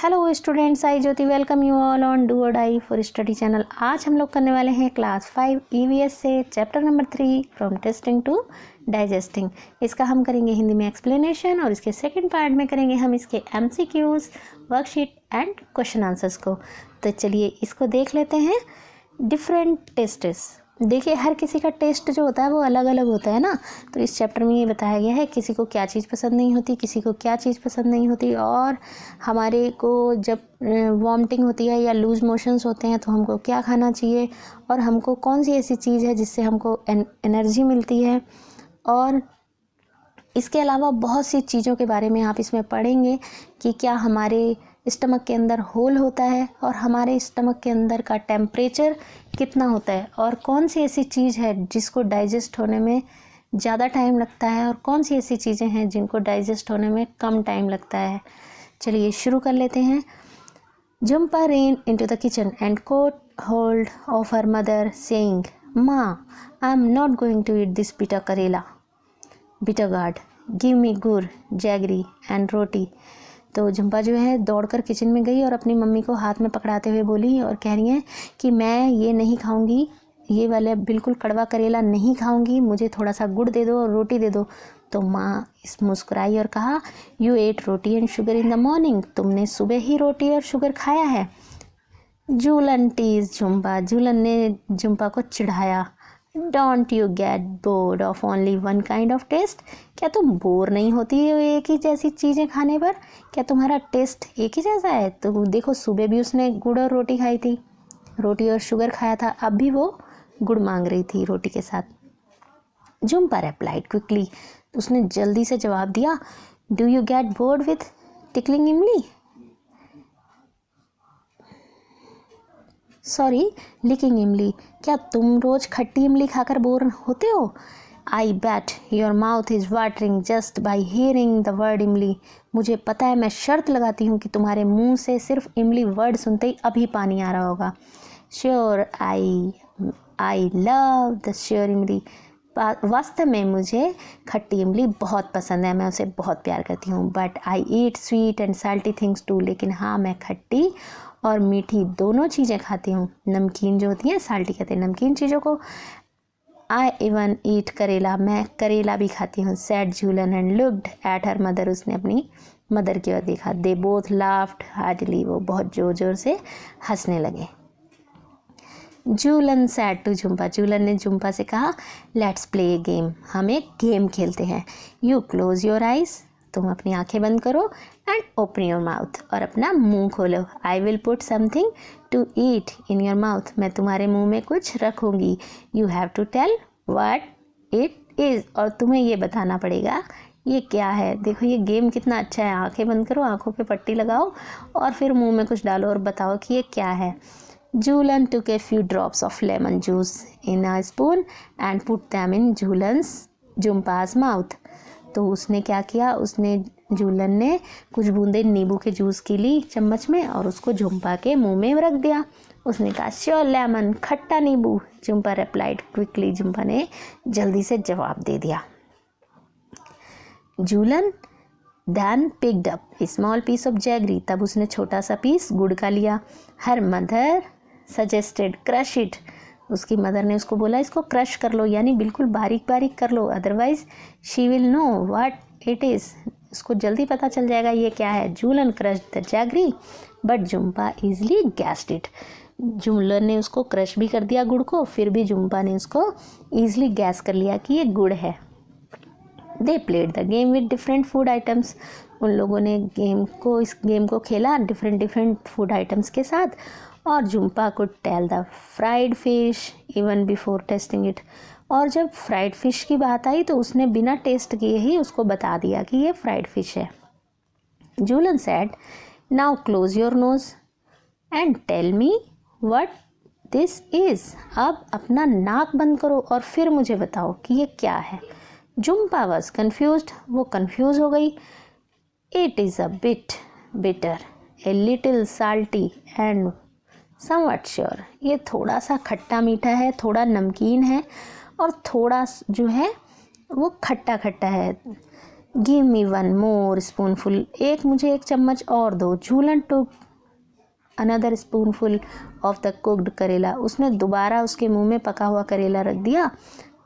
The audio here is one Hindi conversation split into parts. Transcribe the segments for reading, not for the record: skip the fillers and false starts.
Hello students, I Jyoti welcome you all on do or die for study channel. आज हम लोग करने वाले हैं क्लास 5 ईवीएस से chapter number 3 from testing to digesting. इसका हम करेंगे हिंदी में एक्सप्लेनेशन और इसके सेकंड पार्ट में करेंगे हम इसके MCQs, worksheet and question answers को। तो चलिए इसको देख लेते हैं। डिफरेंट टेस्ट्स, देखिए हर किसी का टेस्ट जो होता है वो अलग अलग होता है ना। तो इस चैप्टर में ये बताया गया है किसी को क्या चीज़ पसंद नहीं होती, किसी को क्या चीज़ पसंद नहीं होती, और हमारे को जब वॉमिटिंग होती है या लूज मोशंस होते हैं तो हमको क्या खाना चाहिए, और हमको कौन सी ऐसी चीज़ है जिससे हमको एनर्जी मिलती है। और इसके अलावा बहुत सी चीज़ों के बारे में आप इसमें पढ़ेंगे कि क्या हमारे स्टमक के अंदर होल होता है और हमारे स्टमक के अंदर का टेम्परेचर कितना होता है, और कौन सी ऐसी चीज़ है जिसको डाइजेस्ट होने में ज़्यादा टाइम लगता है और कौन सी ऐसी चीज़ें हैं जिनको डाइजेस्ट होने में कम टाइम लगता है। चलिए शुरू कर लेते हैं। Jhumpa ran into the kitchen and caught hold of her mother, saying, "Ma, I am not going to eat this bitter karela. Bitter gourd, give me gur, jaggery and roti." तो झुम्पा जो है दौड़कर किचन में गई और अपनी मम्मी को हाथ में पकड़ाते हुए बोली और कह रही हैं कि मैं ये नहीं खाऊंगी, ये वाला बिल्कुल कड़वा करेला नहीं खाऊंगी, मुझे थोड़ा सा गुड़ दे दो और रोटी दे दो। तो माँ इस मुस्कुराई और कहा, "you ate roti and sugar in the morning, तुमने सुबह ही रोटी और शुगर खाया है." जूलन टीज झुम्पा, जूलन ने झुम्पा को चिढ़ाया। Don't you get bored of only one kind of taste, क्या तुम बोर नहीं होती हो एक ही जैसी चीज़ें खाने पर? क्या तुम्हारा टेस्ट एक ही जैसा है? तो देखो सुबह भी उसने गुड़ और रोटी खाई थी, रोटी और शुगर खाया था, अब भी वो गुड़ मांग रही थी रोटी के साथ। झुम्पा रिप्लाइड क्विकली, उसने जल्दी से जवाब दिया, do you get board with tickling इमली? सॉरी, लिकिंग इमली, क्या तुम रोज खट्टी इमली खाकर बोर होते हो? I bet your mouth is watering just by hearing the word imli, मुझे पता है, मैं शर्त लगाती हूँ कि तुम्हारे मुंह से सिर्फ इमली वर्ड सुनते ही अभी पानी आ रहा होगा। Sure, I love the sure इमली, वास्तव में मुझे खट्टी इमली बहुत पसंद है, मैं उसे बहुत प्यार करती हूँ। But I eat sweet and salty things too, लेकिन हाँ मैं खट्टी और मीठी दोनों चीज़ें खाती हूँ। नमकीन जो होती हैं, साल्टी कहते हैं नमकीन चीज़ों को। आई इवन ईट करेला, मैं करेला भी खाती हूँ। Sad Jhulan and looked at her mother, उसने अपनी मदर की ओर देखा। दे बोथ लाफ्ड हार्डली, वो बहुत ज़ोर ज़ोर से हंसने लगे। जूलन सैड टू झुम्पा, जूलन ने झुम्पा से कहा, लेट्स प्ले ए गेम, हम एक गेम खेलते हैं। यू क्लोज योर आइज, तुम अपनी आंखें बंद करो, एंड ओपन योर माउथ, और अपना मुंह खोलो। I will put something to eat in your mouth, मैं तुम्हारे मुंह में कुछ रखूँगी। You have to tell what it is, और तुम्हें ये बताना पड़ेगा ये क्या है। देखो ये गेम कितना अच्छा है। आंखें बंद करो, आंखों पे पट्टी लगाओ और फिर मुंह में कुछ डालो और बताओ कि ये क्या है। Julan took a few drops of lemon juice in a spoon and put them in Jhumpa's mouth. तो उसने क्या किया, जूलन ने कुछ बूंदे नींबू के जूस की ली चम्मच में और उसको झुम्पा के मुंह में रख दिया। उसने कहा, श्योर लेमन, खट्टा नींबू। झुम्पा रिप्लाइड क्विकली, झुम्पा ने जल्दी से जवाब दे दिया। Jhulan then picked up a small piece of jaggery, तब उसने छोटा सा पीस गुड़ का लिया। Her mother suggested crush it, उसकी मदर ने उसको बोला इसको क्रश कर लो, यानी बिल्कुल बारीक बारीक कर लो, otherwise she will know what it is, उसको जल्दी पता चल जाएगा ये क्या है। Jhulan crush the jaggery but Jhumpa easily guessed it, Jhulan ने उसको क्रश भी कर दिया गुड़ को, फिर भी झुम्पा ने उसको ईजली गैस कर लिया कि ये गुड़ है। They played the game with different food items, उन लोगों ने इस गेम को खेला डिफरेंट फूड आइटम्स के साथ। और Jhumpa could tell the fried fish even before tasting it, और जब फ्राइड फिश की बात आई तो उसने बिना टेस्ट किए ही उसको बता दिया कि ये फ्राइड फिश है। Julan said, now close your nose and tell me what this is, अब अपना नाक बंद करो और फिर मुझे बताओ कि ये क्या है। झुम्पा वॉज कन्फ्यूज्ड, वो कन्फ्यूज हो गई। It is a bit bitter, a little salty and somewhat sure, ये थोड़ा सा खट्टा मीठा है, थोड़ा नमकीन है और थोड़ा जो है वो खट्टा खट्टा है। Give me one more spoonful, मुझे एक चम्मच और दो। Jhulan took another spoonful of the cooked karela, उसने दोबारा उसके मुंह में पका हुआ करेला रख दिया।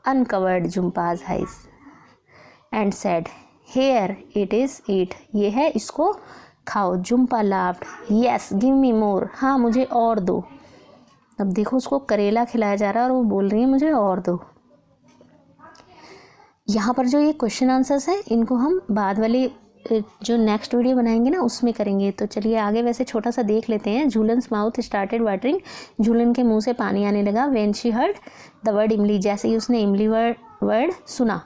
Uncovered Jhumpa's eyes and said here it is eat, ये है इसको खाओ। Jhumpa laughed yes give me more, हाँ मुझे और दो। अब देखो उसको करेला खिलाया जा रहा है और वो बोल रही है मुझे और दो। यहाँ पर जो ये क्वेश्चन आंसर्स हैं इनको हम बाद वाली जो नेक्स्ट वीडियो बनाएंगे ना उसमें करेंगे। तो चलिए आगे वैसे छोटा सा देख लेते हैं। झूलन्स माउथ स्टार्टेड वाटरिंग, झूलन के मुंह से पानी आने लगा। When she heard the word इमली, जैसे ही उसने इमली वर्ड सुना।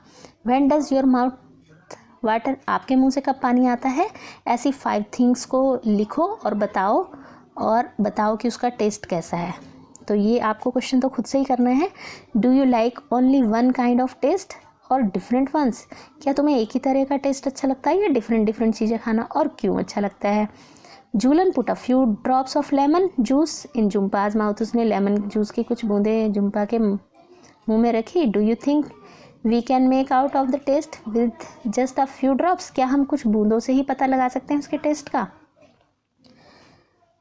When does your mouth water, आपके मुंह से कब पानी आता है। ऐसी 5 थिंग्स को लिखो और बताओ कि उसका टेस्ट कैसा है। तो ये आपको क्वेश्चन तो खुद से ही करना है। Do you like only one kind of taste और डिफरेंट वंस, क्या तुम्हें एक ही तरह का टेस्ट अच्छा लगता है या डिफरेंट चीज़ें खाना, और क्यों अच्छा लगता है। Jhulan put a few drops of lemon juice in Jhumpa's mouth, उसने लेमन जूस की कुछ बूंदें जुम्पा के मुंह में रखी। Do you think we can make out of the taste with just a few drops, क्या हम कुछ बूंदों से ही पता लगा सकते हैं उसके टेस्ट का।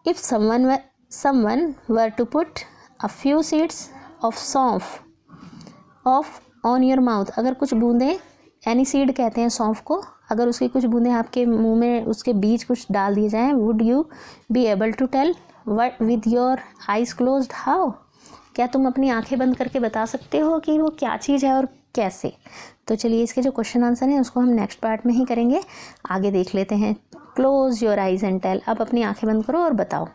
If someone were to put a few seeds of saunf on your mouth, अगर कुछ बूंदें, एनी सीड कहते हैं सौंफ को, अगर उसकी कुछ बूंदें आपके मुंह में उसके बीज कुछ डाल दिए जाएं, would you be able to tell what with your eyes closed how, क्या तुम अपनी आंखें बंद करके बता सकते हो कि वो क्या चीज़ है और कैसे। तो चलिए इसके जो क्वेश्चन आंसर हैं उसको हम नेक्स्ट पार्ट में ही करेंगे, आगे देख लेते हैं। Close your eyes and tell, अब अपनी आंखें बंद करो और बताओ।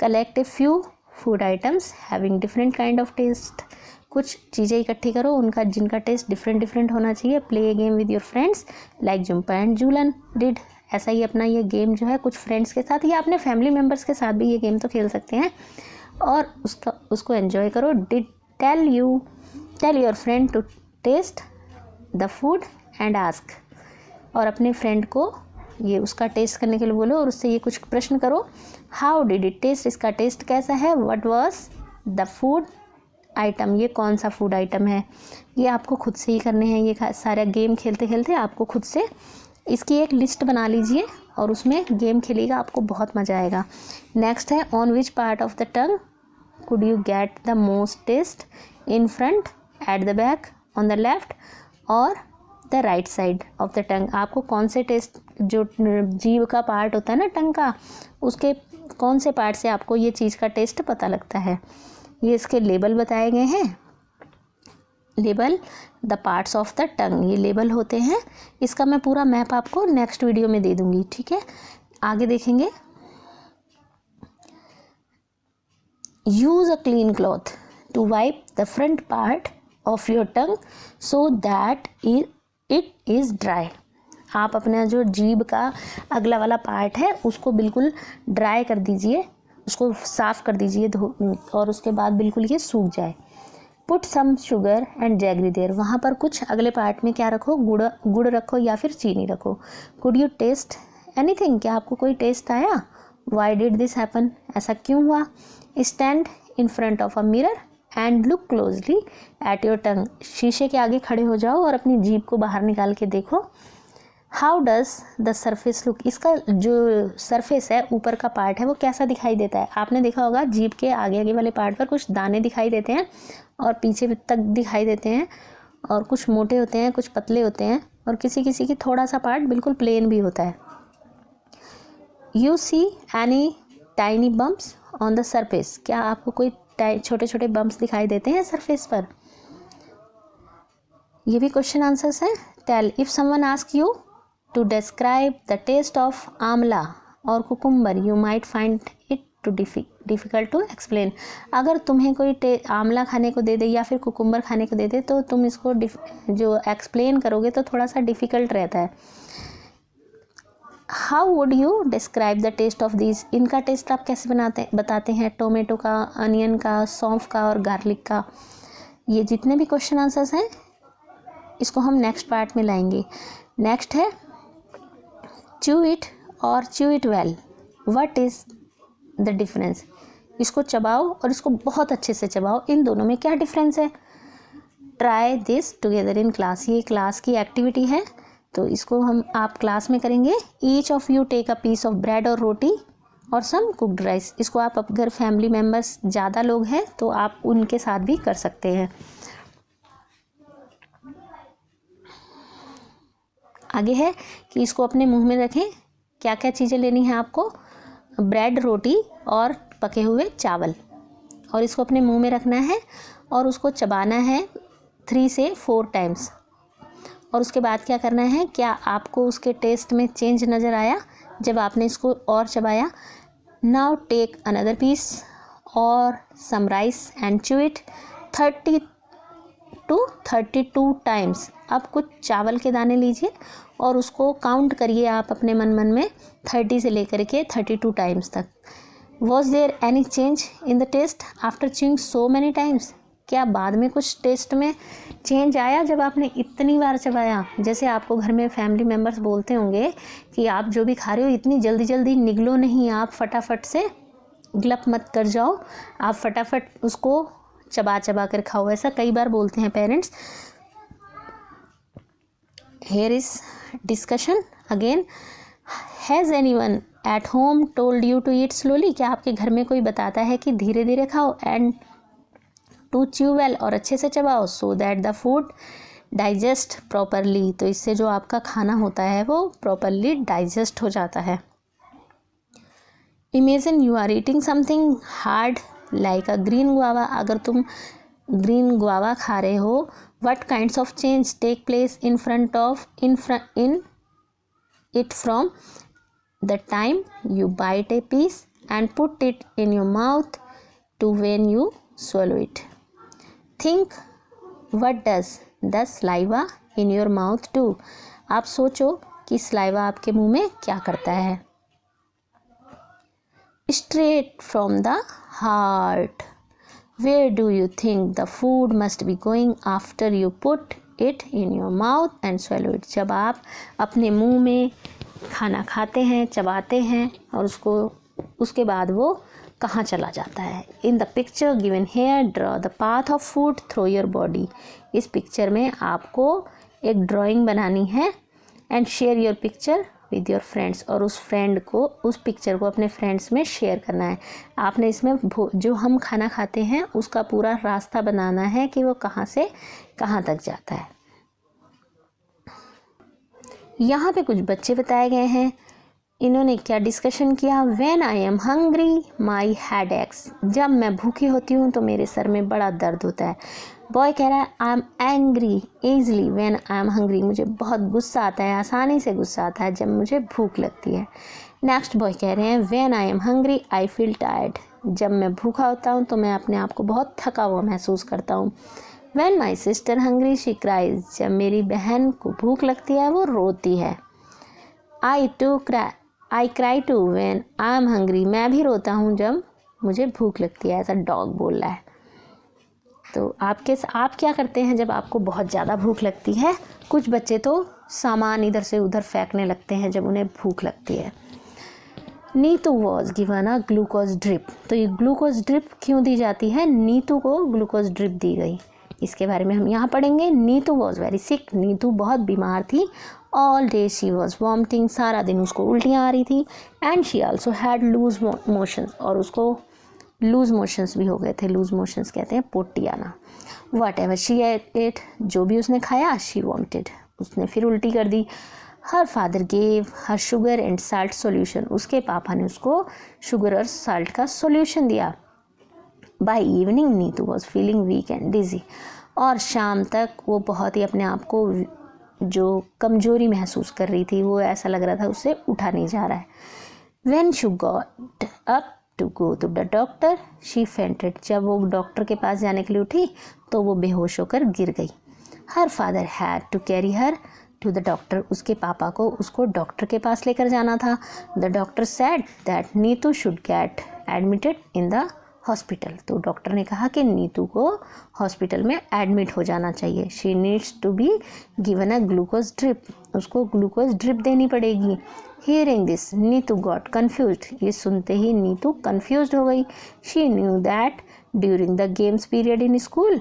Collect a few food items having different kind of taste, कुछ चीज़ें इकट्ठी करो उनका जिनका टेस्ट डिफरेंट होना चाहिए। Play A game with your friends like Jhumpa and Jhulan did, ऐसा ही अपना ये गेम जो है कुछ फ्रेंड्स के साथ या अपने फैमिली मेम्बर्स के साथ भी ये गेम तो खेल सकते हैं और उसको एंजॉय करो। Did tell your friend to taste the food and ask, और अपने फ्रेंड को ये उसका टेस्ट करने के लिए बोलो और उससे ये कुछ प्रश्न करो। हाउ डिड इट टेस्ट, इसका टेस्ट कैसा है। What was the food item, ये कौन सा फूड आइटम है। ये आपको खुद से ही करने हैं, ये सारा गेम खेलते खेलते आपको खुद से इसकी एक लिस्ट बना लीजिए और उसमें गेम खेलिएगा, आपको बहुत मज़ा आएगा। नेक्स्ट है on which part of the tongue could you get the most taste, in front, at the back, on the left और the right side of the tongue, आपको कौन से टेस्ट, जो जीभ का पार्ट होता है ना टंग का, उसके कौन से पार्ट से आपको ये चीज़ का टेस्ट पता लगता है। ये इसके लेबल बताए गए हैं, label the parts of the टंग, ये लेबल होते हैं। इसका मैं पूरा मैप आपको नेक्स्ट वीडियो में दे दूंगी, ठीक है। आगे देखेंगे। Use a clean cloth to wipe the front part of your tongue so that it is dry, आप अपना जो जीभ का अगला वाला पार्ट है उसको बिल्कुल ड्राई कर दीजिए, उसको साफ़ कर दीजिए और उसके बाद बिल्कुल ये सूख जाए। Put some sugar and jaggery there, वहाँ पर कुछ अगले पार्ट में क्या रखो, गुड़ रखो या फिर चीनी रखो। कुड यू टेस्ट एनीथिंग, क्या आपको कोई टेस्ट आया। वाई डिड दिस हैपन, ऐसा क्यों हुआ। Stand in front of a mirror and look closely at your tongue, शीशे के आगे खड़े हो जाओ और अपनी जीभ को बाहर निकाल के देखो। How does the surface look, इसका जो सरफेस है, ऊपर का पार्ट है, वो कैसा दिखाई देता है। आपने देखा होगा जीभ के आगे वाले पार्ट पर कुछ दाने दिखाई देते हैं और पीछे तक दिखाई देते हैं और कुछ मोटे होते हैं, कुछ पतले होते हैं और किसी किसी की थोड़ा सा पार्ट बिल्कुल प्लेन भी होता है। You see any tiny bumps on the surface, क्या आपको कोई छोटे छोटे बम्प्स दिखाई देते हैं सरफेस पर। ये भी क्वेश्चन आंसर्स हैं। Tell if someone ask you to describe the taste of amla और cucumber you might find it too difficult to explain, अगर तुम्हें कोई आंवला खाने को दे दे या फिर कुकुम्बर खाने को दे दे तो तुम इसको जो एक्सप्लेन करोगे तो थोड़ा सा डिफ़िकल्ट रहता है। How would you describe the taste of these, इनका टेस्ट आप कैसे बताते हैं, टोमेटो का, अनियन का, सौंफ का और गार्लिक का। ये जितने भी क्वेश्चन आंसर्स हैं इसको हम नेक्स्ट पार्ट में लाएंगे। नेक्स्ट है च्यू इट और chew it well, what is the difference, इसको चबाओ और इसको बहुत अच्छे से चबाओ, इन दोनों में क्या डिफरेंस है। Try this together in class, ये क्लास की एक्टिविटी है, तो इसको हम आप क्लास में करेंगे। Each of you take a piece of bread और रोटी और सम कुक्ड राइस। इसको आप अगर फैमिली मेम्बर्स ज़्यादा लोग हैं तो आप उनके साथ भी कर सकते हैं। आगे है कि इसको अपने मुंह में रखें। क्या क्या चीज़ें लेनी है आपको? ब्रेड, रोटी और पके हुए चावल, और इसको अपने मुंह में रखना है और उसको चबाना है 3 से 4 टाइम्स। और उसके बाद क्या करना है? क्या आपको उसके टेस्ट में चेंज नज़र आया जब आपने इसको और चबाया? नाउ टेक अनदर पीस और some rice and chew it 30 to 32 times. अब कुछ चावल के दाने लीजिए और उसको काउंट करिए आप अपने मन में 30 से लेकर के 32 टाइम्स तक। Was there any change in the taste after chewing so many times? क्या बाद में कुछ टेस्ट में चेंज आया जब आपने इतनी बार चबाया? जैसे आपको घर में फैमिली मेम्बर्स बोलते होंगे कि आप जो भी खा रहे हो इतनी जल्दी जल्दी निगलो नहीं, आप फटाफट से ग्लप मत कर जाओ, आप फटाफट उसको चबा चबा कर खाओ, ऐसा कई बार बोलते हैं parents. Here is discussion again. Has anyone at home told you to eat slowly? क्या आपके घर में कोई बताता है कि धीरे धीरे खाओ? एंड टू च्यू वेल, और अच्छे से चबाओ, so that the food digest properly, तो इससे जो आपका खाना होता है वो प्रॉपरली डाइजेस्ट हो जाता है। Imagine you are eating something hard like a green guava. अगर तुम ग्रीन गुआवा खा रहे हो, what kinds of change take place in it from the time you bite a piece and put it in your mouth to when you swallow it. Think what does the saliva in your mouth do? आप सोचो कि saliva आपके मुंह में क्या करता है। Straight from the heart. Where do you think the food must be going after you put it in your mouth and swallow it? जब आप अपने मुंह में खाना खाते हैं, चबाते हैं और उसके बाद वो कहाँ चला जाता है? In the picture given here draw the path of food through your body. इस पिक्चर में आपको एक ड्राइंग बनानी है and share your picture with your friends, और उस पिक्चर को अपने फ्रेंड्स में शेयर करना है। आपने इसमें जो हम खाना खाते हैं उसका पूरा रास्ता बनाना है कि वो कहाँ से कहाँ तक जाता है। यहाँ पे कुछ बच्चे बताए गए हैं। इन्होंने क्या डिस्कशन किया? When I am hungry my head x. जब मैं भूखी होती हूँ तो मेरे सर में बड़ा दर्द होता है। बॉय कह रहा है I am angry easily when I am hungry. मुझे बहुत गुस्सा आता है, आसानी से गुस्सा आता है जब मुझे भूख लगती है। नेक्स्ट बॉय कह रहे हैं when I am hungry I feel tired. जब मैं भूखा होता हूँ तो मैं अपने आप को बहुत थका हुआ महसूस करता हूँ। When my sister hungry she cries. जब मेरी बहन को भूख लगती है वो रोती है। I cry too when I am hungry. मैं भी रोता हूँ जब मुझे भूख लगती है, ऐसा डॉग बोल रहा है। तो आप क्या करते हैं जब आपको बहुत ज़्यादा भूख लगती है? कुछ बच्चे तो सामान इधर से उधर फेंकने लगते हैं जब उन्हें भूख लगती है। Neetu was given a glucose drip. तो ये ग्लूकोज ड्रिप क्यों दी जाती है? नीतू को ग्लूकोज ड्रिप दी गई, इसके बारे में हम यहाँ पढ़ेंगे। Neetu was very sick. Neetu बहुत बीमार थी। All day she was vomiting. सारा दिन उसको उल्टियाँ आ रही थी। And she also had loose motions. और उसको लूज मोशंस भी हो गए थे। लूज मोशंस कहते हैं पोटी आना। वट एवर शी एट, जो भी उसने खाया, शी वॉमिटेड, उसने फिर उल्टी कर दी। Her father gave her sugar and salt solution. उसके पापा ने उसको शुगर और साल्ट का सोल्यूशन दिया। By evening Neetu was feeling weak and dizzy. और शाम तक वो बहुत ही अपने आप को जो कमजोरी महसूस कर रही थी, वो ऐसा लग रहा था उससे उठा नहीं जा रहा है। When she got up to go to the doctor she fainted. जब वो डॉक्टर के पास जाने के लिए उठी तो वो बेहोश होकर गिर गई। Her father had to carry her to the doctor. उसके पापा को उसको डॉक्टर के पास लेकर जाना था। The doctor said that Neetu should get admitted in the hospital. तो डॉक्टर ने कहा कि नीतू को हॉस्पिटल में एडमिट हो जाना चाहिए। She needs to be given a glucose drip. उसको ग्लूकोज ड्रिप देनी पड़ेगी। Hearing this Neetu got confused. ये सुनते ही नीतू कन्फ्यूज्ड हो गई। She knew that during the games period in school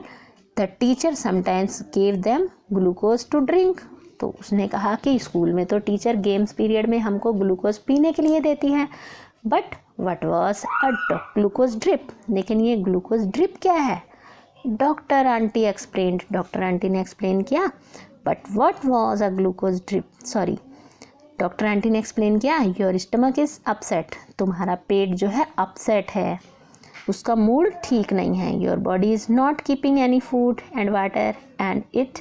the teacher sometimes gave them glucose to drink. तो उसने कहा कि स्कूल में तो टीचर गेम्स पीरियड में हमको ग्लूकोज पीने के लिए देती है, but what was a glucose drip, लेकिन ये ग्लूकोज ड्रिप क्या है? Doctor aunty explained, doctor aunty ने एक्सप्लेन किया, but what was a glucose drip, sorry, doctor aunty ने एक्सप्लेन किया, योर स्टमक इज़ अपसेट, तुम्हारा पेट जो है अपसेट है, उसका मूड ठीक नहीं है, your body is not keeping any food and water and it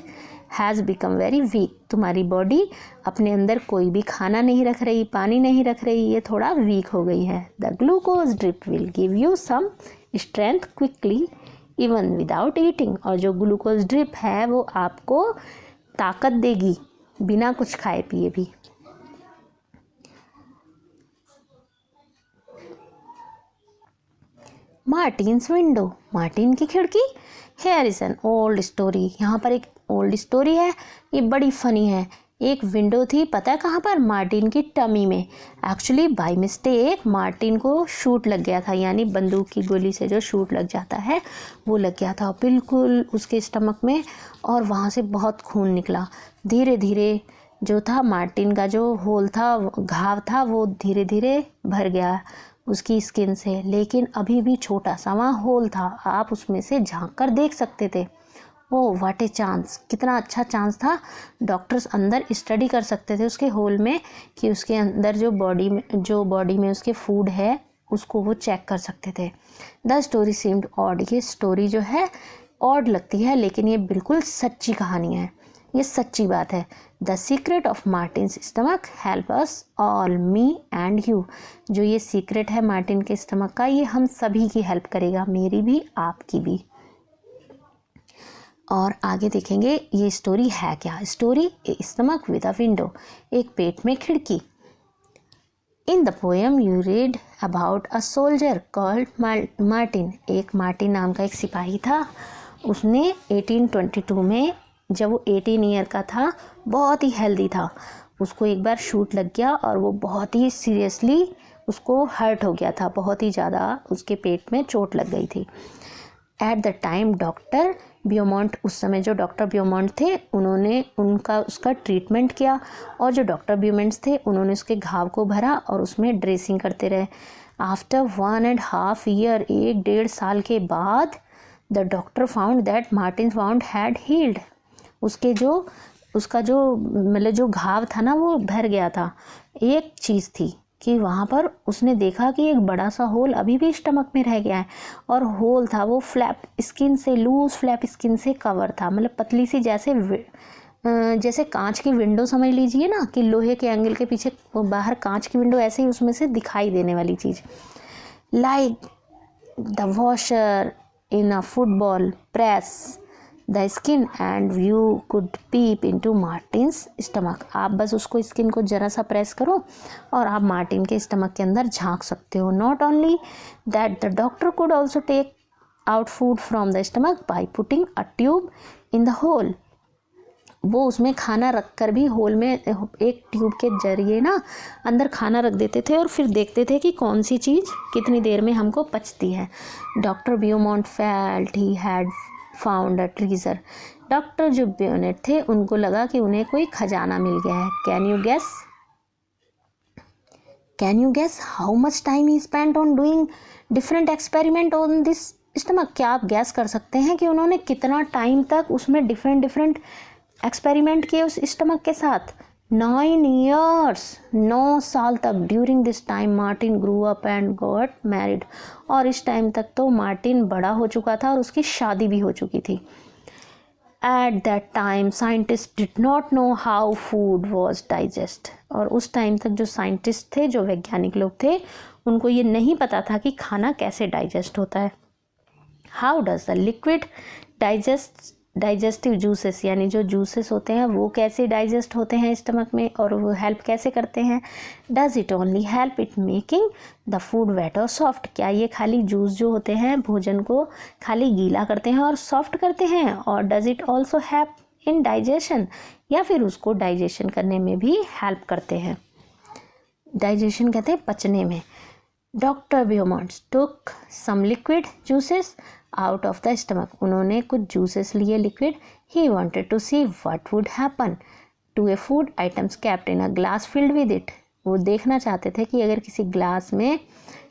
has become very weak, तुम्हारी बॉडी अपने अंदर कोई भी खाना नहीं रख रही, पानी नहीं रख रही, ये थोड़ा वीक हो गई है। The glucose drip will give you some strength quickly even without eating, और जो ग्लूकोज ड्रिप है वो आपको ताकत देगी बिना कुछ खाए पिए भी। मार्टिन्स विंडो, मार्टिन की खिड़की। Here is an old story, यहाँ पर एक ओल्ड स्टोरी है, ये बड़ी फनी है। एक विंडो थी, पता है कहाँ पर? मार्टिन की टमी में। एक्चुअली बाय मिस्टेक मार्टिन को शूट लग गया था, यानी बंदूक की गोली से जो शूट लग जाता है वो लग गया था बिल्कुल उसके स्टमक में, और वहाँ से बहुत खून निकला। धीरे धीरे जो था मार्टिन का जो होल था, घाव था, वो धीरे धीरे भर गया उसकी स्किन से, लेकिन अभी भी छोटा सा वहाँ होल था, आप उसमें से झांक कर देख सकते थे। ओह व्हाट ए चांस, कितना अच्छा चांस था। डॉक्टर्स अंदर स्टडी कर सकते थे उसके होल में कि उसके अंदर जो बॉडी में उसके फूड है उसको वो चेक कर सकते थे। द स्टोरी सीम्ड ऑड, ये स्टोरी जो है ऑड लगती है, लेकिन ये बिल्कुल सच्ची कहानी है, ये सच्ची बात है। The secret of Martins stomach help us all, me and you, जो ये सीक्रेट है मार्टिन के स्टमक का, ये हम सभी की हेल्प करेगा, मेरी भी आपकी भी। और आगे देखेंगे ये स्टोरी है क्या। Story stomach with a window, एक पेट में खिड़की। In the poem you read about a soldier called Martin, एक मार्टिन नाम का एक सिपाही था, उसने 1822 में जब वो 18 ईयर का था, बहुत ही हेल्दी था, उसको एक बार शूट लग गया और वो बहुत ही सीरियसली उसको हर्ट हो गया था, बहुत ही ज़्यादा उसके पेट में चोट लग गई थी। एट द टाइम डॉक्टर ब्यूमॉन्ट, उस समय जो डॉक्टर ब्यूमॉन्ट थे उन्होंने उसका ट्रीटमेंट किया, और जो डॉक्टर ब्यूमॉन्ट्स थे उन्होंने उसके घाव को भरा और उसमें ड्रेसिंग करते रहे। आफ्टर 1.5 ईयर, 1.5 साल के बाद, the doctor found that Martin wound had healed, उसका जो मतलब जो घाव था ना वो भर गया था। एक चीज़ थी कि वहाँ पर उसने देखा कि एक बड़ा सा होल अभी भी स्टमक में रह गया है, और होल था वो फ्लैप स्किन से, लूज फ्लैप स्किन से कवर था, मतलब पतली सी, जैसे कांच की विंडो समझ लीजिए ना, कि लोहे के एंगल के पीछे बाहर कांच की विंडो, ऐसे ही उसमें से दिखाई देने वाली चीज़, like the washer in a football press the skin and you could peep into Martin's stomach. आप बस उसको स्किन को ज़रा सा प्रेस करो और आप मार्टिन के स्टमक के अंदर झांक सकते हो। Not only that, the doctor could also take out food from the stomach by putting a tube in the hole, वो उसमें खाना रख कर भी होल में एक ट्यूब के जरिए ना अंदर खाना रख देते थे और फिर देखते थे कि कौन सी चीज़ कितनी देर में हमको पचती है। Doctor Beaumont felt he had found a treasure, doctor जो ब्यूनेट थे उनको लगा कि उन्हें कोई खजाना मिल गया है। Can you guess how much time he spent on doing different experiment on this stomach, क्या आप गैस कर सकते हैं कि उन्होंने कितना टाइम तक उसमें डिफरेंट एक्सपेरिमेंट किए उस स्टमक के साथ? 9 ईयर्स, 9 साल तक। During this time Martin grew up and got married, और इस टाइम तक तो मार्टिन बड़ा हो चुका था और उसकी शादी भी हो चुकी थी। At that time scientist did not know how food was digest, और उस टाइम तक जो साइंटिस्ट थे, जो वैज्ञानिक लोग थे, उनको ये नहीं पता था कि खाना कैसे डाइजेस्ट होता है। How does the liquid digestive juices, यानी जो जूसेस होते हैं वो कैसे डाइजेस्ट होते हैं स्टमक में, और वो हेल्प कैसे करते हैं। Does it only help it making the food wet और सॉफ्ट, क्या ये खाली जूस जो होते हैं भोजन को खाली गीला करते हैं और सॉफ्ट करते हैं, और does it also help in digestion, या फिर उसको डाइजेशन करने में भी हेल्प करते हैं। डाइजेशन कहते हैं पचने में। Doctor Beaumont took some liquid juices out of the stomach, उन्होंने कुछ जूसेस लिए liquid. He wanted to see what would happen to a food items kept in a glass filled with it. वो देखना चाहते थे कि अगर किसी ग्लास में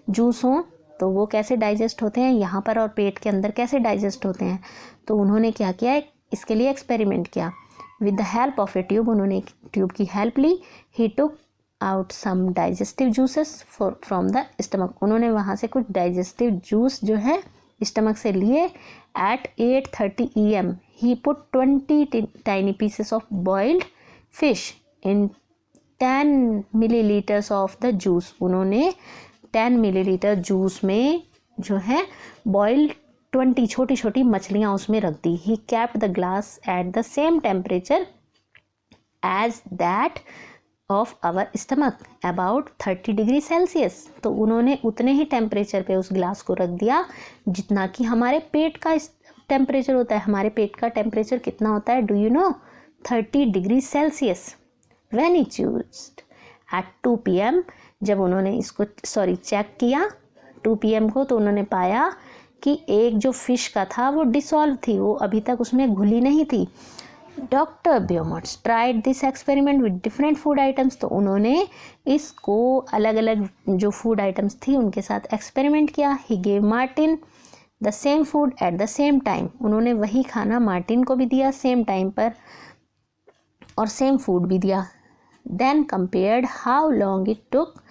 जूस हो तो वो कैसे डाइजेस्ट होते हैं यहाँ पर और पेट के अंदर कैसे डाइजेस्ट होते हैं। तो उन्होंने क्या किया, इसके लिए एक्सपेरिमेंट किया। With the help of a tube, उन्होंने एक ट्यूब की हेल्प ली। He took out some digestive juices from the stomach. उन्होंने वहाँ से कुछ डाइजेस्टिव जूस जो है स्टमक से लिए। At 8:30 AM he put 20 tiny pieces of boiled fish in 10 millilitres of the juice. उन्होंने 10 मिलीलीटर जूस में जो है बॉइल्ड 20 छोटी छोटी मछलियाँ उसमें रख दी। He kept the glass at the same temperature as that of our stomach about 30 degree Celsius. तो उन्होंने उतने ही टेम्परेचर पे उस ग्लास को रख दिया जितना कि हमारे पेट का टेम्परेचर होता है। हमारे पेट का टेम्परेचर कितना होता है, do you know? 30 degree Celsius. When he choosed at 2 PM, जब उन्होंने इसको चेक किया 2 PM को, तो उन्होंने पाया कि एक जो फिश का था वो डिसॉल्व थी, वो अभी तक उसमें घुली नहीं थी। Doctor Beaumont's tried this experiment with different food items. तो उन्होंने इसको अलग अलग जो फूड आइटम्स थी उनके साथ एक्सपेरिमेंट किया। He gave Martin the same food at the same time. उन्होंने वही खाना मार्टिन को भी दिया सेम टाइम पर और सेम फूड भी दिया। Then compared how long it took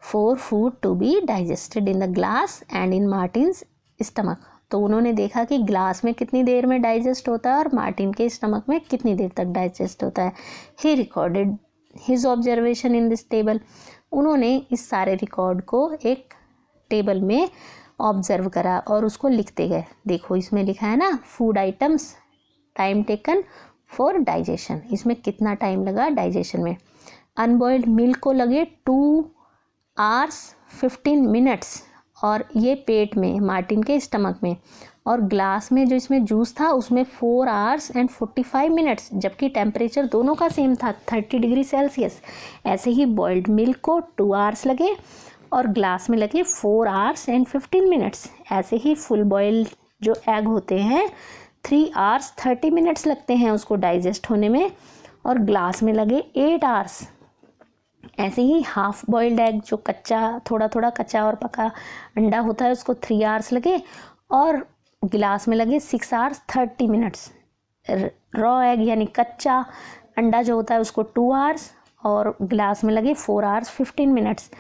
for food to be digested in the glass and in Martin's stomach. तो उन्होंने देखा कि ग्लास में कितनी देर में डाइजेस्ट होता है और मार्टिन के स्टमक में कितनी देर तक डाइजेस्ट होता है। He recorded his observation in this table. उन्होंने इस सारे रिकॉर्ड को एक टेबल में ऑब्जर्व करा और उसको लिखते गए। देखो इसमें लिखा है ना, food items time taken for digestion. इसमें कितना टाइम लगा डाइजेशन में। अनबॉइल्ड मिल्क को लगे 2 hours 15 minutes और ये पेट में मार्टिन के स्टमक में, और ग्लास में जो इसमें जूस था उसमें 4 hours and 45 minutes, जबकि टेम्परेचर दोनों का सेम था 30 डिग्री सेल्सियस। ऐसे ही बॉइल्ड मिल्क को 2 hours लगे और ग्लास में लगे 4 hours and 15 minutes। ऐसे ही फुल बॉइल्ड जो एग होते हैं 3 hours 30 minutes लगते हैं उसको डाइजेस्ट होने में और ग्लास में लगे 8 hours। ऐसे ही हाफ बॉइल्ड एग जो कच्चा, थोड़ा थोड़ा कच्चा और पका अंडा होता है उसको 3 hours लगे और गिलास में लगे 6 hours 30 minutes। रॉ एग यानी कच्चा अंडा जो होता है उसको 2 hours और गिलास में लगे 4 hours 15 minutes।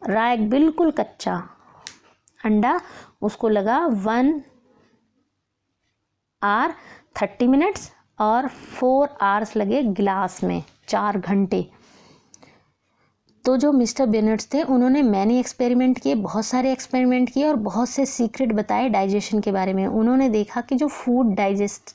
रॉ एग बिल्कुल कच्चा अंडा उसको लगा 1 hour 30 minutes और 4 hours लगे गिलास में, 4 घंटे। तो जो मिस्टर बेनेट्स थे उन्होंने मैनी एक्सपेरिमेंट किए, बहुत सारे एक्सपेरिमेंट किए और बहुत से सीक्रेट बताए डाइजेशन के बारे में। उन्होंने देखा कि जो फूड डाइजेस्ट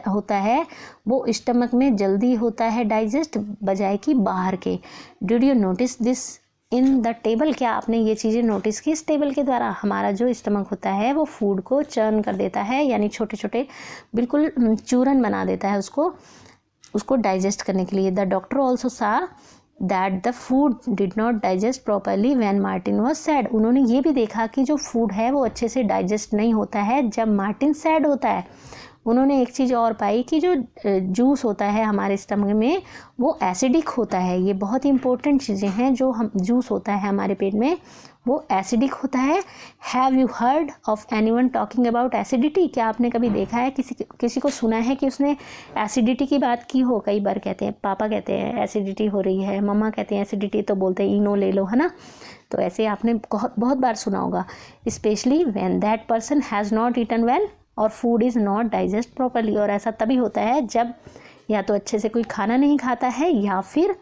होता है वो स्टमक में जल्दी होता है डाइजेस्ट बजाय कि बाहर के। Did you notice this in the table? क्या आपने ये चीज़ें नोटिस की इस टेबल के द्वारा? हमारा जो स्टमक होता है वो फूड को चर्न कर देता है, यानी छोटे छोटे बिल्कुल चूरन बना देता है उसको डाइजेस्ट करने के लिए। द डॉक्टर ऑल्सो सा that the food did not digest properly when Martin was sad। उन्होंने ये भी देखा कि जो फूड है वो अच्छे से डाइजेस्ट नहीं होता है जब मार्टिन सैड होता है। उन्होंने एक चीज़ और पाई कि जो जूस होता है हमारे स्टमक में वो एसिडिक होता है। ये बहुत ही इंपॉर्टेंट चीज़ें हैं। जो हम जूस होता है हमारे पेट में वो एसिडिक होता है। Have you heard of anyone talking about acidity? क्या आपने कभी देखा है किसी को सुना है कि उसने एसिडिटी की बात की हो? कई बार कहते हैं, पापा कहते हैं एसिडिटी हो रही है, मम्मा कहते हैं एसिडिटी, तो बोलते हैं इनो ले लो, है ना। तो ऐसे आपने बहुत बार सुना होगा। Specially when that person has not eaten well और food is not digest properly. और ऐसा तभी होता है जब या तो अच्छे से कोई खाना नहीं खाता है या फिर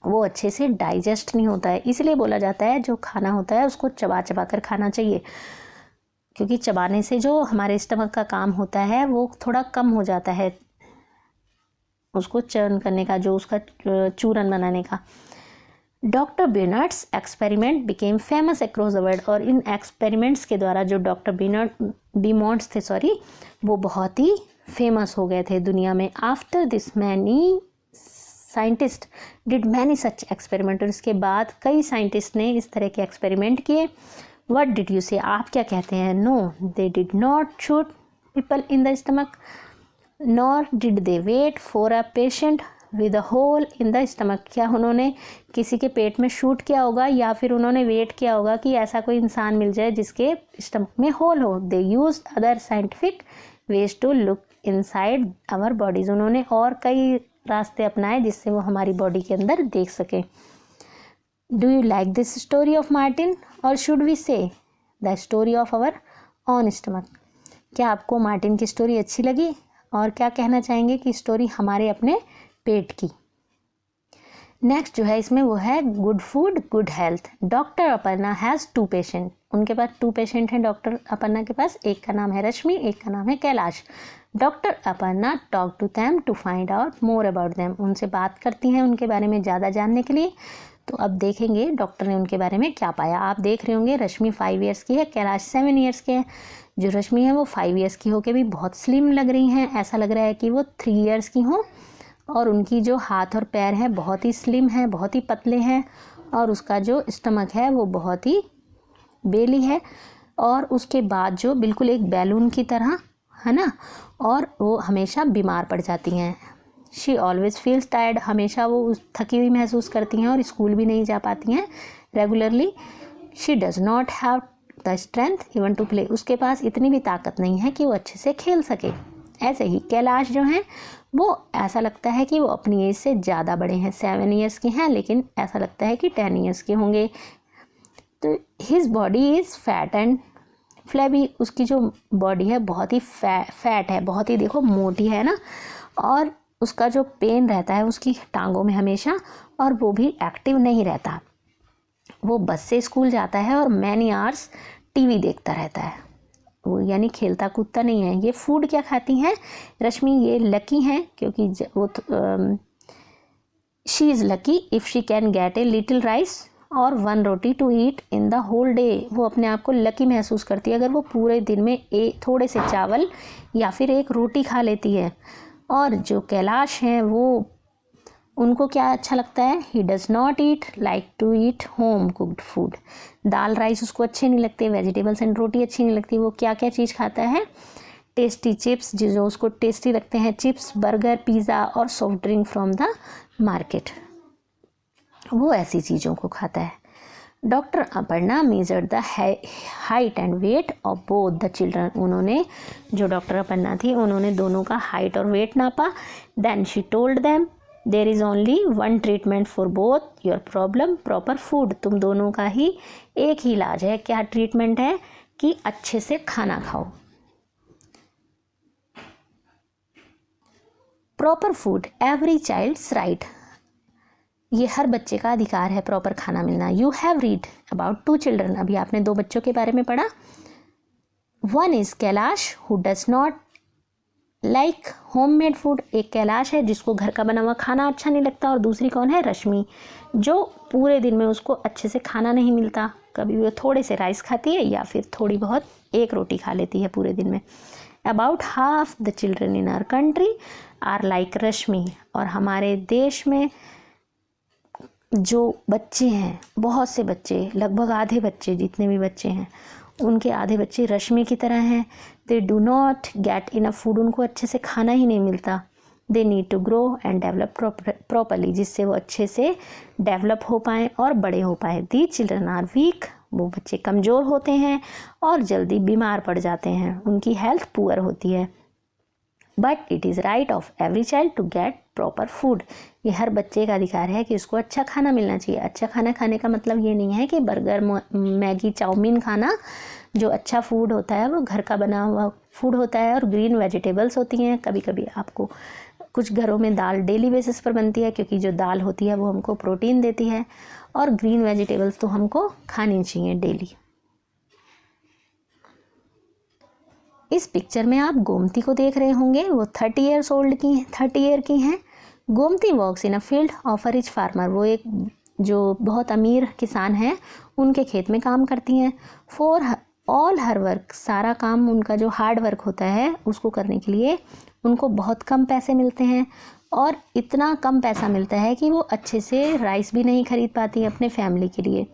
वो अच्छे से डाइजेस्ट नहीं होता है। इसलिए बोला जाता है जो खाना होता है उसको चबा चबा कर खाना चाहिए, क्योंकि चबाने से जो हमारे स्टमक का काम होता है वो थोड़ा कम हो जाता है, उसको चर्न करने का, जो उसका चूरन बनाने का। Doctor Beaumont's experiment became famous across the world. और इन एक्सपेरिमेंट्स के द्वारा जो डॉक्टर बेमोट्स थे वो बहुत ही फेमस हो गए थे दुनिया में। After this many scientist did many such experiment. और इसके बाद कई साइंटिस्ट ने इस तरह के एक्सपेरिमेंट किए। व्हाट डिड यू से? आप क्या कहते हैं? No, they did not shoot people in the stomach nor did they wait for a patient with a hole in the stomach. क्या उन्होंने किसी के पेट में शूट किया होगा या फिर उन्होंने वेट किया होगा कि ऐसा कोई इंसान मिल जाए जिसके स्टमक में होल हो। They use other scientific ways to look inside our bodies. उन्होंने और कई रास्ते अपनाए जिससे वो हमारी बॉडी के अंदर देख सकें। Do you like this story of Martin और should we say the story of our own stomach. क्या आपको मार्टिन की स्टोरी अच्छी लगी और क्या कहना चाहेंगे कि स्टोरी हमारे अपने पेट की। नेक्स्ट जो है इसमें वो है good food good health. Doctor Aparna has 2 patient. उनके पास 2 पेशेंट हैं डॉक्टर अपर्णा के पास। एक का नाम है रश्मि, एक का नाम है Kailash. Doctor Aparna talk to them to find out more about them. उनसे बात करती हैं उनके बारे में ज़्यादा जानने के लिए। तो अब देखेंगे डॉक्टर ने उनके बारे में क्या पाया। आप देख रहे होंगे रश्मि 5 ईयर्स की है, कैलाश 7 ईयर्स के है। जो रश्मि है वो 5 ईयर्स की होकर भी बहुत स्लिम लग रही हैं, ऐसा लग रहा है कि वो 3 ईयर्स की हों। और उनकी जो हाथ और पैर हैं बहुत ही स्लिम है, बहुत ही पतले हैं। और उसका जो स्टमक है वो बहुत ही बेली है। और उसके बाद जो बिल्कुल एक बैलून की तरह है ना। और वो हमेशा बीमार पड़ जाती हैं। She always feels tired. हमेशा वो थकी हुई महसूस करती हैं और स्कूल भी नहीं जा पाती हैं regularly. She does not have the strength even to play. उसके पास इतनी भी ताकत नहीं है कि वो अच्छे से खेल सके। ऐसे ही कैलाश जो हैं वो ऐसा लगता है कि वो अपनी एज से ज़्यादा बड़े हैं। 7 ईयर्स के हैं लेकिन ऐसा लगता है कि 10 ईयर्स के होंगे। तो his body is fat and flabby. उसकी जो बॉडी है बहुत ही फैट है, बहुत ही देखो मोटी है ना। और उसका जो पेन रहता है उसकी टांगों में हमेशा, और वो भी एक्टिव नहीं रहता। वो बस से स्कूल जाता है और मैनी आवर्स टीवी देखता रहता है। वो यानी खेलता कूदता नहीं है। ये फूड क्या खाती हैं रश्मि, ये लकी हैं क्योंकि वो she is lucky if she can get a little rice और 1 roti to eat in the whole day. वो अपने आप को लकी महसूस करती है अगर वो पूरे दिन में थोड़े से चावल या फिर 1 रोटी खा लेती है। और जो कैलाश हैं वो उनको क्या अच्छा लगता है, he does not eat like to eat home cooked food. दाल राइस उसको अच्छे नहीं लगते, वेजिटेबल्स एंड रोटी अच्छी नहीं लगती। वो क्या क्या चीज़ खाता है, टेस्टी चिप्स जो उसको टेस्टी लगते हैं, चिप्स, बर्गर, पिज़्ज़ा और soft drink from the market. वो ऐसी चीज़ों को खाता है। Doctor Aparna measured the height and weight of both the children. उन्होंने जो डॉक्टर अपर्णा थी उन्होंने दोनों का हाइट और वेट नापा। Then she told them there is only 1 treatment for both your problem proper food. तुम दोनों का ही एक ही इलाज है। क्या ट्रीटमेंट है कि अच्छे से खाना खाओ। Proper food every child's right. ये हर बच्चे का अधिकार है प्रॉपर खाना मिलना। You have read about 2 children. अभी आपने 2 बच्चों के बारे में पढ़ा। 1 is Kailash who does not like homemade food. एक कैलाश है जिसको घर का बना हुआ खाना अच्छा नहीं लगता। और दूसरी कौन है, रश्मि, जो पूरे दिन में उसको अच्छे से खाना नहीं मिलता। कभी वो थोड़े से राइस खाती है या फिर थोड़ी बहुत 1 रोटी खा लेती है पूरे दिन में। About half the children in our country are like Rashmi. और हमारे देश में जो बच्चे हैं, बहुत से बच्चे, लगभग आधे बच्चे, जितने भी बच्चे हैं उनके आधे बच्चे रश्मि की तरह हैं। They do not get enough food. उनको अच्छे से खाना ही नहीं मिलता। They need to grow and develop properly, जिससे वो अच्छे से डेवलप हो पाएँ और बड़े हो पाएँ। The children are weak. वो बच्चे कमज़ोर होते हैं और जल्दी बीमार पड़ जाते हैं। उनकी हेल्थ पुअर होती है। But it is right of every child to get proper food. ये हर बच्चे का अधिकार है कि उसको अच्छा खाना मिलना चाहिए। अच्छा खाना खाने का मतलब ये नहीं है कि बर्गर, मैगी, चाउमीन खाना। जो अच्छा फूड होता है वो घर का बना हुआ फूड होता है और ग्रीन वेजिटेबल्स होती हैं। कभी कभी आपको कुछ घरों में दाल डेली बेसिस पर बनती है क्योंकि जो दाल होती है वो हमको प्रोटीन देती है। और ग्रीन वेजिटेबल्स तो हमको खानी चाहिए डेली। इस पिक्चर में आप गोमती को देख रहे होंगे। वो 30 ईयर की हैं। Gomti walks in a field of a rich farmer. वो एक जो बहुत अमीर किसान हैं उनके खेत में काम करती हैं। फॉर ऑल हर वर्क, सारा काम उनका जो हार्ड वर्क होता है उसको करने के लिए उनको बहुत कम पैसे मिलते हैं। और इतना कम पैसा मिलता है कि वो अच्छे से राइस भी नहीं खरीद पाती अपने फैमिली के लिए।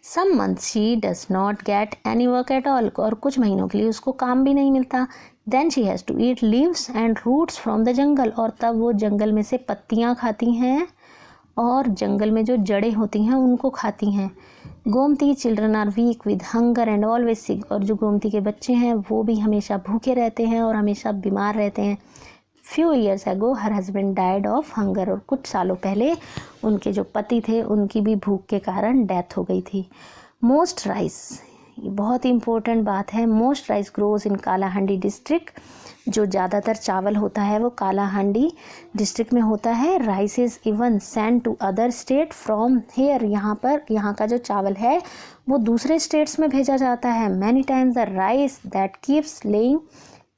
Some month she does not get any work at all, और कुछ महीनों के लिए उसको काम भी नहीं मिलता। Then she has to eat leaves and roots from the jungle, और तब वो जंगल में से पत्तियाँ खाती हैं और जंगल में जो जड़ें होती हैं उनको खाती हैं। Gomti children are weak with hunger and always sick, और जो गोमती के बच्चे हैं वो भी हमेशा भूखे रहते हैं और हमेशा बीमार रहते हैं। Few years ago her husband died of hunger, और कुछ सालों पहले उनके जो पति थे उनकी भी भूख के कारण डेथ हो गई थी। मोस्ट राइस, ये बहुत ही इम्पोर्टेंट बात है, most rice grows in Kalahandi district, जो ज़्यादातर चावल होता है वो कालाहांडी डिस्ट्रिक्ट में होता है। Rice is even send to other state from here, यहाँ का जो चावल है वो दूसरे स्टेट्स में भेजा जाता है। Many times the rice that keeps laying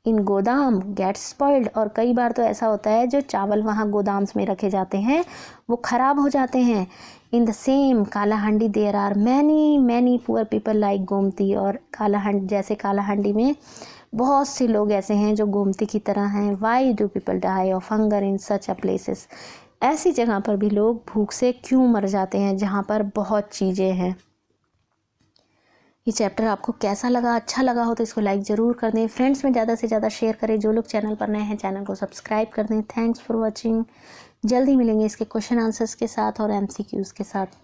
in godam gets spoiled, और कई बार तो ऐसा होता है जो चावल वहाँ गोदाम्स में रखे जाते हैं वो ख़राब हो जाते हैं। In the same Kalahandi there are many poor people like Gomti, और कालाहांडी में बहुत से लोग ऐसे हैं जो गोमती की तरह हैं। Why do people die of hunger in such a places, ऐसी जगह पर भी लोग भूख से क्यों मर जाते हैं जहाँ पर बहुत चीज़ें हैं। ये चैप्टर आपको कैसा लगा? अच्छा लगा हो तो इसको लाइक ज़रूर कर दें, फ्रेंड्स में ज़्यादा से ज़्यादा शेयर करें। जो लोग चैनल पर नए हैं चैनल को सब्सक्राइब कर दें। Thanks for watching. जल्दी मिलेंगे इसके क्वेश्चन आंसर्स के साथ और MCQs के साथ।